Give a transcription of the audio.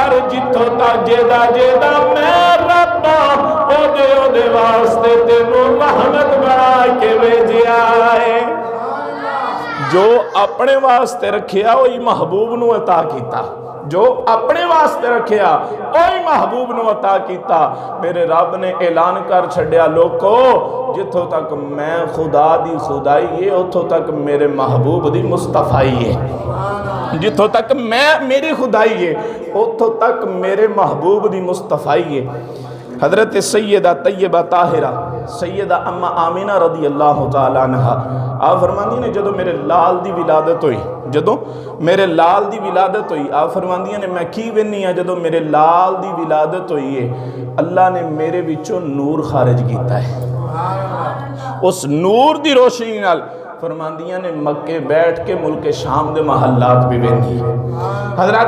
پر جتھوں تک جیدہ میں ربا او دے واسطے تینوں رحمت بنا کے بھیجیا ہے۔ جو اپنے واسطے رکھیا وہی محبوب نو عطا کیتا، جو اپنے واسطے رکھیا وہی محبوب نو عطا کیتا۔ میرے رب نے اعلان کر چھڑیا لوکو جتھوں تک میں خدا دی خدائی ہے اتھوں تک میرے محبوب دی مصطفیٰ ہے، جتھوں تک میں میری خدائی ہے اتھوں تک میرے محبوب دی مصطفیٰ ہے۔ حضرت سیدہ طیبہ طاہرہ سیدہ اما آمینہ رضی اللہ تعالیٰ عنہ آپ فرماندی نے جدو میرے لال دی ولادت ہوئی، جدو میرے لال دی ولادت ہوئی آپ فرماندی نے میں کی ونی ہے جدو میرے لال دی ولادت ہوئی ہے اللہ نے میرے وچوں نور خارج کیتا ہے۔ اس نور دی روشنی نال فرماندیاں نے مکے بیٹھ کے ملک شام دے محلات بھی ونی ہے۔ حضرات